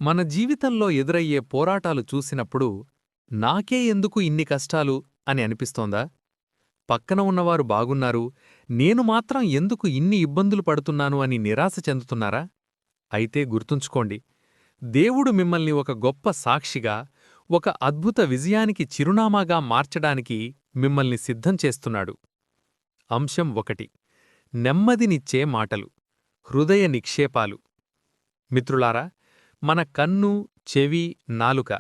మన జీవితంలో ఎదురయ్యే పోరాటాలు చూసినప్పుడు నాకే ఎందుకు ఇన్ని కష్టాలు అని అనిపిస్తోందా? పక్కన ఉన్నవారు బాగున్నారు, నేను మాత్రం ఎందుకు ఇన్ని ఇబ్బందులు పడుతున్నాను అని నిరాశ చెందుతున్నారా? అయితే గుర్తుంచుకోండి, దేవుడు మిమ్మల్ని ఒక గొప్ప సాక్షిగా, ఒక అద్భుత విజయానికి చిరునామాగా మార్చడానికి మిమ్మల్ని సిద్ధం చేస్తున్నాడు. అంశం 1. నెమ్మదినిచ్చే మాటలు, హృదయ నిక్షేపాలు. మిత్రులారా, మన కన్ను, చెవి, నాలుక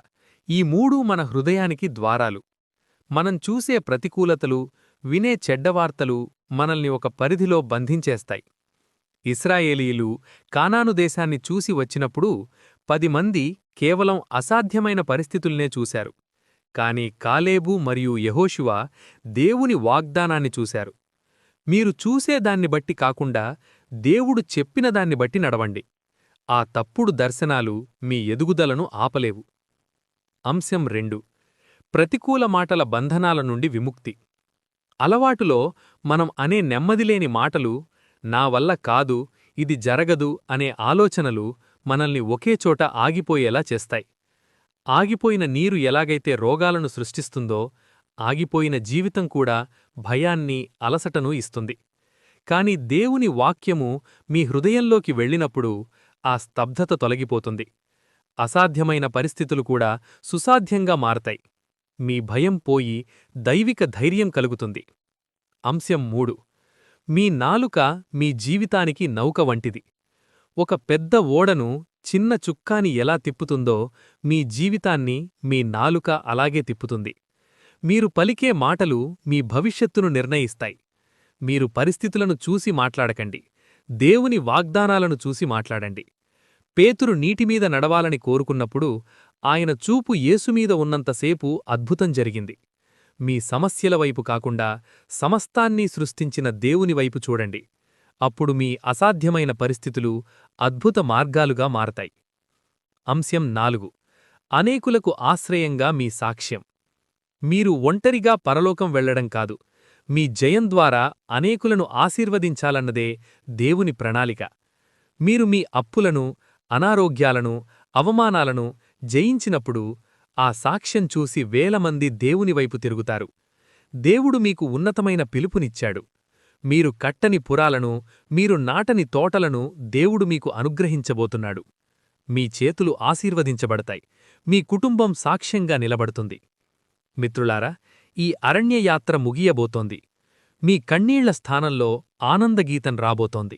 ఈ మూడూ మన హృదయానికి ద్వారాలు. మనం చూసే ప్రతికూలతలు, వినే చెడ్డవార్తలు మనల్ని ఒక పరిధిలో బంధించేస్తాయి. ఇశ్రాయేలీయులు కానాను దేశాన్ని చూసి వచ్చినప్పుడు 10 మంది కేవలం అసాధ్యమైన పరిస్థితుల్నే చూశారు. కాని కాలేబు మరియు యెహోషువ దేవుని వాగ్దానాన్ని చూశారు. మీరు చూసేదాన్ని బట్టి కాకుండా దేవుడు చెప్పిన దాన్ని బట్టి నడవండి. ఆ తప్పుడు దర్శనాలు మీ ఎదుగుదలను ఆపలేవు. అంశం 2. ప్రతికూల మాటల బంధనాల నుండి విముక్తి. అలవాటులో మనం అనే నెమ్మదిలేని మాటలు, నా వల్ల కాదు, ఇది జరగదు అనే ఆలోచనలు మనల్ని ఒకేచోట ఆగిపోయేలా చేస్తాయి. ఆగిపోయిన నీరు ఎలాగైతే రోగాలను సృష్టిస్తుందో, ఆగిపోయిన జీవితం కూడా భయాన్ని, అలసటను ఇస్తుంది. కాని దేవుని వాక్యము మీ హృదయంలోకి వెళ్ళినప్పుడు ఆ స్తబ్దత తొలగిపోతుంది. అసాధ్యమైన పరిస్థితులు కూడా సుసాధ్యంగా మారతాయి. మీ భయం పోయి దైవిక ధైర్యం కలుగుతుంది. అంశం 3. మీ నాలుక మీ జీవితానికి నౌక వంటిది. ఒక పెద్ద ఓడను చిన్న చుక్కాని ఎలా తిప్పుతుందో మీ జీవితాన్ని మీ నాలుక అలాగే తిప్పుతుంది. మీరు పలికే మాటలు మీ భవిష్యత్తును నిర్ణయిస్తాయి. మీరు పరిస్థితులను చూసి మాట్లాడకండి, దేవుని వాగ్దానాలను చూసి మాట్లాడండి. పేతురు నీటిమీద నడవాలని కోరుకున్నప్పుడు ఆయన చూపు యేసుమీద ఉన్నంతసేపు అద్భుతం జరిగింది. మీ సమస్యల వైపు కాకుండా సమస్తాన్నీ సృష్టించిన దేవుని వైపు చూడండి. అప్పుడు మీ అసాధ్యమైన పరిస్థితులు అద్భుత మార్గాలుగా మారతాయి. అంశం 4. అనేకులకు ఆశ్రయంగా మీ సాక్ష్యం. మీరు ఒంటరిగా పరలోకం వెళ్లడం కాదు, మీ జయం ద్వారా అనేకులను ఆశీర్వదించాలన్నదే దేవుని ప్రణాళిక. మీరు మీ అప్పులను, అనారోగ్యాలను, అవమానాలను జయించినప్పుడు ఆ సాక్ష్యం చూసి వేలమంది దేవునివైపు తిరుగుతారు. దేవుడు మీకు ఉన్నతమైన పిలుపునిచ్చాడు. మీరు కట్టని పురాలను, మీరు నాటని తోటలను దేవుడు మీకు అనుగ్రహించబోతున్నాడు. మీ చేతులు ఆశీర్వదించబడతాయి, మీ కుటుంబం సాక్ష్యంగా నిలబడుతుంది. మిత్రులారా, ఈ అరణ్యయాత్ర ముగియబోతోంది. మీ కన్నీళ్ల స్థానంలో ఆనందగీతం రాబోతోంది.